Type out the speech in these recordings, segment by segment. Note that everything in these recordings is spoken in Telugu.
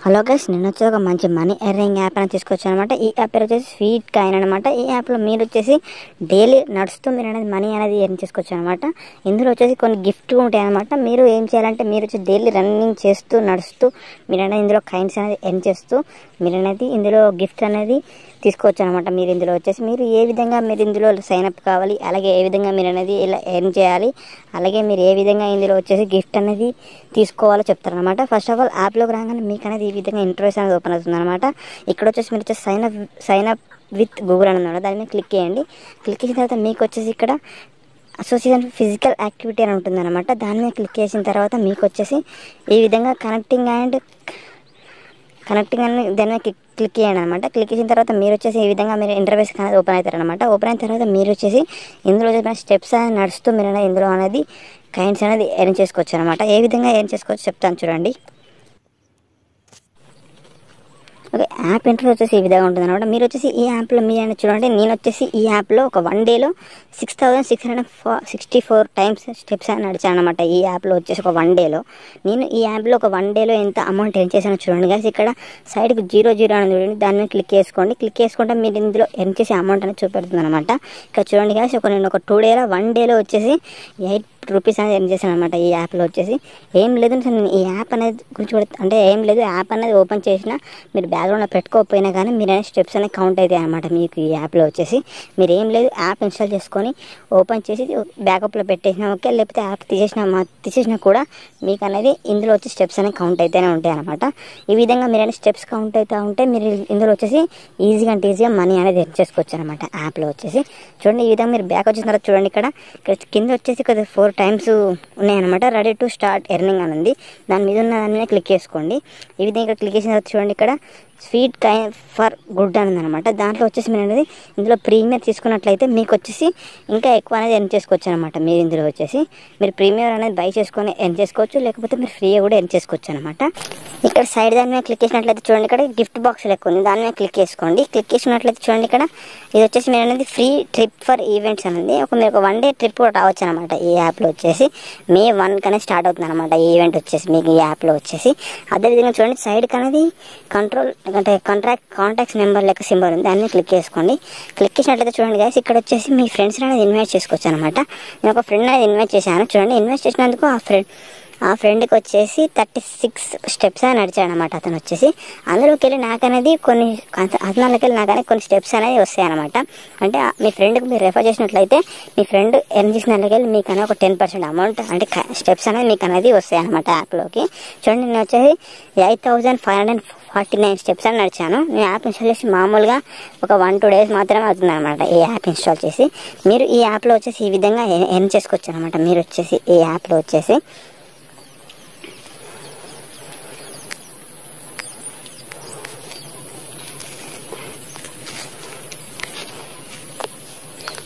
హలో గైస్, నేను వచ్చి ఒక మంచి మనీ ఎర్నింగ్ యాప్ అని తీసుకొచ్చాను అనమాట. ఈ యాప్ పేరు వచ్చేసి స్వీట్ కాయిన్ అనమాట. ఈ యాప్లో మీరు వచ్చేసి డైలీ నడుస్తూ మీరు అనేది మనీ అనేది ఎర్న్ చేసుకోవచ్చు అనమాట. ఇందులో వచ్చేసి కొన్ని గిఫ్ట్ ఉంటాయి అనమాట. మీరు ఏం చేయాలంటే మీరు వచ్చి డైలీ రన్నింగ్ చేస్తూ నడుస్తూ మీరు అనేది ఇందులో కాయిన్స్ అనేది ఎర్న్ చేస్తూ మీరు అనేది ఇందులో గిఫ్ట్ అనేది తీసుకోవచ్చు అనమాట. మీరు ఇందులో వచ్చేసి మీరు ఏ విధంగా మీరు ఇందులో సైన్అప్ కావాలి, అలాగే ఏ విధంగా మీరు అనేది ఇలా ఎర్న్ చేయాలి, అలాగే మీరు ఏ విధంగా ఇందులో వచ్చేసి గిఫ్ట్ అనేది తీసుకోవాలో చెప్తారనమాట. ఫస్ట్ ఆఫ్ ఆల్ యాప్లోకి రాగానే మీకు అనేది ఈ విధంగా ఇంటర్వ్యూస్ అనేది ఓపెన్ అవుతుంది అనమాట. ఇక్కడ వచ్చేసి మీరు వచ్చేసి సైన్అప్ విత్ గూగుల్ అని ఉంది, దాని మీద క్లిక్ చేయండి. క్లిక్ చేసిన తర్వాత మీకు వచ్చేసి ఇక్కడ అసోసియేషన్ ఫిజికల్ యాక్టివిటీ అని ఉంటుంది అనమాట. దాని మీద క్లిక్ చేసిన తర్వాత మీకు వచ్చేసి ఈ విధంగా కనెక్టింగ్ అని దాని మీద క్లిక్ చేయండి అనమాట. క్లిక్ చేసిన తర్వాత మీరు వచ్చేసి ఈ విధంగా మీరు ఇంటర్వ్యూస్ అనేది ఓపెన్ అవుతారనమాట. ఓపెన్ అయిన తర్వాత మీరు వచ్చేసి ఇందులో స్టెప్స్ అనేది నడుస్తూ మీరు అనేది ఇందులో అనేది కాయిన్స్ అనేది ఎర్న్ చేసుకోవచ్చు అనమాట. ఏ విధంగా ఎర్న్ చేసుకోవచ్చు చెప్తాను చూడండి. ఓకే, యాప్ ఇంటర్వ్యూ వచ్చేసి ఈ విధంగా ఉంటుంది అనమాట. మీరు వచ్చేసి ఈ యాప్లో మీ అని చూడండి. నేను వచ్చేసి ఈ యాప్లో ఒక 1 డేలో 6664 టైమ్స్ స్టెప్స్ అని నడిచాను అనమాట. ఈ యాప్లో వచ్చేసి ఒక 1 డేలో నేను ఈ యాప్లో ఒక 1 డేలో ఎంత అమౌంట్ ఎర్న్ చేశానో చూడండి గాయ్స్. ఇక్కడ సైడ్కి 00 అని చూడండి, దాని మీద క్లిక్ చేసుకోండి. క్లిక్ చేసుకుంటే మీరు ఇందులో ఎర్న్ చేసే అమౌంట్ అనేది చూపెడుతుంది అనమాట. ఇక్కడ చూడండి గాయ్స్, నేను ఒక 2 డేలో 1 డేలో వచ్చేసి 8 రూపీస్ అనేది ఎర్న్ చేశాను అనమాట. ఈ యాప్లో వచ్చేసి ఏం లేదు, నేను ఈ యాప్ అనేది గురించి అంటే ఏం లేదు, యాప్ అనేది ఓపెన్ చేసినా మీరు బ్యాక్గ్రౌండ్లో పెట్టుకోకపోయినా కానీ మీరు అనేది స్టెప్స్ అనేవి కౌంట్ అవుతాయి అనమాట. మీకు ఈ యాప్లో వచ్చేసి మీరు ఏం లేదు, యాప్ ఇన్స్టాల్ చేసుకొని ఓపెన్ చేసి బ్యాకప్లో పెట్టేసినా ఓకే, లేకపోతే యాప్ తీసేసినా కూడా మీకు అనేది ఇందులో వచ్చి స్టెప్స్ అనేవి కౌంట్ అయితేనే ఉంటాయి అనమాట. ఈ విధంగా మీరు అనేది స్టెప్స్ కౌంట్ అవుతూ ఉంటే మీరు ఇందులో వచ్చేసి ఈజీగా మనీ అనేది ఎర్న్ చేసుకోవచ్చు అనమాట. యాప్లో వచ్చేసి చూడండి, ఈ విధంగా మీరు బ్యాక్ వచ్చిన తర్వాత చూడండి, ఇక్కడ కింద వచ్చేసి 4 టైమ్స్ ఉన్నాయన్నమాట. రెడీ టు స్టార్ట్ ఎర్నింగ్ అని ఉంది, దాని మీద ఉన్న దాని మీద క్లిక్ చేసుకోండి. ఈ విధంగా ఇక్కడ క్లిక్ చేసిన తర్వాత చూడండి, ఇక్కడ స్వీట్ కాయిన్ ఫర్ గుడ్ అని అనమాట. దాంట్లో వచ్చేసి మీరు అనేది ఇందులో ప్రీమియర్ తీసుకున్నట్లయితే మీకు వచ్చేసి ఇంకా ఎక్కువ అనేది ఎర్న్ చేసుకోవచ్చు అనమాట. మీరు ఇందులో వచ్చేసి మీరు ప్రీమియర్ అనేది బై చేసుకొని ఎర్న్ చేసుకోవచ్చు, లేకపోతే మీరు ఫ్రీగా కూడా ఎర్న్ చేసుకోవచ్చు అనమాట. ఇక్కడ సైడ్ దాని మీద క్లిక్ చేసినట్లయితే చూడండి, ఇక్కడ గిఫ్ట్ బాక్స్ లెక్క ఉంది, దాని మీద క్లిక్ చేసుకోండి. క్లిక్ చేసినట్లయితే చూడండి, ఇక్కడ ఇది వచ్చేసి మీరు అనేది ఫ్రీ ట్రిప్ ఫర్ ఈవెంట్స్ అనేది మీరు ఒక 1 డే ట్రిప్ కూడా రావచ్చు అనమాట. ఈ యాప్లో వచ్చేసి May 1 కనే స్టార్ట్ అవుతుంది అనమాట ఈ ఈవెంట్ వచ్చేసి మీకు ఈ యాప్లో వచ్చేసి. అదేవిధంగా చూడండి, సైడ్ అనేది కంట్రోల్ అంటే కాంటాక్ట్స్ నెంబర్ లెక్క సింబల్ ఉంది, దాన్ని క్లిక్ చేసుకోండి. క్లిక్ చేసినట్లయితే చూడండి గాయ్స్, ఇక్కడ వచ్చేసి మీ ఫ్రెండ్స్ అనేది ఇన్వైట్ చేసుకోవచ్చు అనమాట. నేను ఒక ఫ్రెండ్ అనేది ఇన్వైట్ చేశాను. చూడండి, ఇన్వైట్ చేసినందుకు ఆ ఫ్రెండ్కి వచ్చేసి 36 స్టెప్స్ అని నడిచాడు అనమాట. అతను వచ్చేసి అందులోకి వెళ్ళి నాకనేది కొన్ని స్టెప్స్ అనేది వస్తాయి అనమాట. అంటే మీ ఫ్రెండ్కి మీరు రెఫర్ చేసినట్లయితే మీ ఫ్రెండ్ ఎర్న్ చేసిన దానికి మీకు అనేది ఒక 10% అమౌంట్ అంటే స్టెప్స్ అనేది మీకు అనేది వస్తాయి అనమాట యాప్లోకి. చూడండి, నేను వచ్చేసి 8549 స్టెప్స్ అని నడిచాను. నేను యాప్ ఇన్స్టాల్ చేసి మామూలుగా ఒక 1-2 డేస్ మాత్రమే అవుతుంది అనమాట ఈ యాప్ ఇన్స్టాల్ చేసి. మీరు ఈ యాప్లో వచ్చేసి ఈ విధంగా ఎర్న్ చేసుకోవచ్చు అనమాట. మీరు వచ్చేసి ఈ యాప్లో వచ్చేసి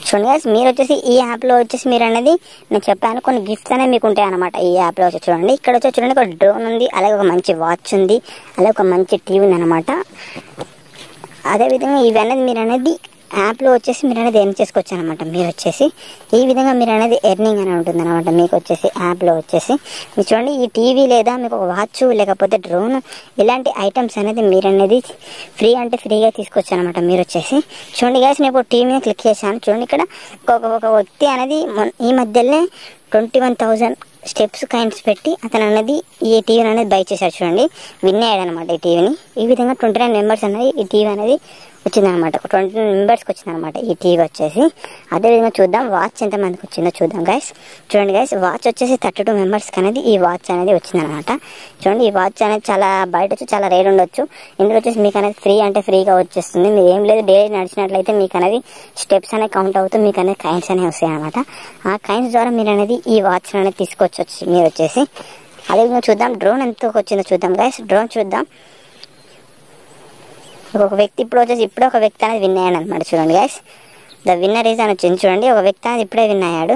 చూడండి గైస్, మీరు వచ్చేసి ఈ యాప్లో వచ్చేసి మీరు అనేది నేను చెప్పాను కొన్ని గిఫ్ట్స్ అనేవి మీకు ఉంటాయి అనమాట. ఈ యాప్లో వచ్చి చూడండి, ఇక్కడ వచ్చి చూడండి ఒక డ్రోన్ ఉంది, అలాగే ఒక మంచి వాచ్ ఉంది, అలాగే ఒక మంచి టీవీ ఉంది అనమాట. అదేవిధంగా ఇవి అనేది మీరు అనేది యాప్లో వచ్చేసి మీరు అనేది ఎర్న్ చేసుకోవచ్చు అనమాట. మీరు వచ్చేసి ఈ విధంగా మీరు అనేది ఎర్నింగ్ అని ఉంటుంది అనమాట. మీకు వచ్చేసి యాప్లో వచ్చేసి మీరు చూడండి, ఈ టీవీ లేదా మీకు ఒక వాచ్ లేకపోతే డ్రోన్ ఇలాంటి ఐటమ్స్ అనేది మీరు అనేది ఫ్రీగా తీసుకోవచ్చు అనమాట. మీరు వచ్చేసి చూడండి గైస్, నేను ఒక టీవీ మీద క్లిక్ చేశాను. చూడండి, ఇక్కడ ఒక వ్యక్తి అనేది ఈ మధ్యలోనే 21,000 స్టెప్స్ కాయిన్స్ పెట్టి అతను అనేది ఈ టీవీని అనేది బై చేశాడు. చూడండి, విన్ అయ్యాడు అనమాట ఈ టీవీని. ఈ విధంగా 29 మెంబర్స్ అనేది ఈ టీవీ అనేది వచ్చిందనమాట. 29 మెంబర్స్కి వచ్చిందనమాట ఈ టీవీ వచ్చేసి. అదేవిధంగా చూద్దాం వాచ్ ఎంతమందికి వచ్చిందో చూద్దాం గైస్. చూడండి గైస్, వాచ్ వచ్చేసి 32 మెంబర్స్కి అనేది ఈ వాచ్ అనేది వచ్చిందనమాట. చూడండి, ఈ వాచ్ అనేది చాలా బయట వచ్చి చాలా రేట్ ఉండొచ్చు. ఇందులో వచ్చేసి మీకు అనేది ఫ్రీగా వచ్చేస్తుంది. మీరు ఏం లేదు, డైలీ నడిచినట్లయితే మీకు అనేది స్టెప్స్ అనేవి కౌంట్ అవుతూ మీకు అనేది కాయిన్స్ అనేవి వస్తాయి అనమాట. ఆ కాయిన్స్ ద్వారా మీరు అనేది ఈ వాచ్ అనేది తీసుకోవచ్చు మీరు వచ్చేసి. అదేవిధంగా చూద్దాం డ్రోన్ ఎంత వచ్చిందో చూద్దాం గైస్. డ్రోన్ చూద్దాం. ఒక వ్యక్తి ఇప్పుడే ఒక వ్యక్తి అనేది విన్ అయ్యాడు అనమాట. చూడండి గైస్, ద విన్నర్ ఈజ్ అని వచ్చింది. చూడండి, ఒక వ్యక్తి అనేది ఇప్పుడే విన్ అయ్యాడు.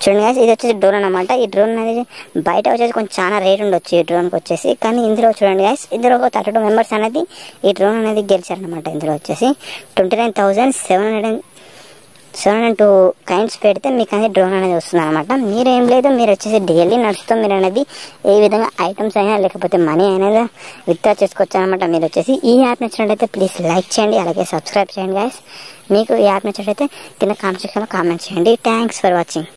చూడండి గైస్, ఇది వచ్చేసి డ్రోన్ అనమాట. ఈ డ్రోన్ అనేది బయట వచ్చేసి కొంచెం చాలా రేట్ ఉండొచ్చు ఈ డ్రోన్కి వచ్చేసి, కానీ ఇందులో చూడండి గైస్, ఇందులో ఒక 32 మెంబర్స్ అనేది ఈ డ్రోన్ అనేది గెలిచారనమాట. ఇందులో వచ్చేసి 29,700 సో నేను 2 కాయిన్స్ పెడితే మీకు అనేది డ్రోన్ అనేది వస్తుంది అనమాట. మీరేం లేదు, మీరు వచ్చేసి డైలీ నడుస్తూ మీరు అనేది ఏ విధంగా ఐటమ్స్ అయినా లేకపోతే మనీ అయినా విత్డ్రా చేసుకోవచ్చు అనమాట. మీరు వచ్చేసి ఈ యాప్ నచ్చినట్లయితే ప్లీజ్ లైక్ చేయండి, అలాగే సబ్స్క్రైబ్ చేయండి గైస్. మీకు ఈ యాప్ నచ్చినట్లయితే కింద కామెంట్ సెక్షన్లో కామెంట్ చేయండి. Thanks for watching.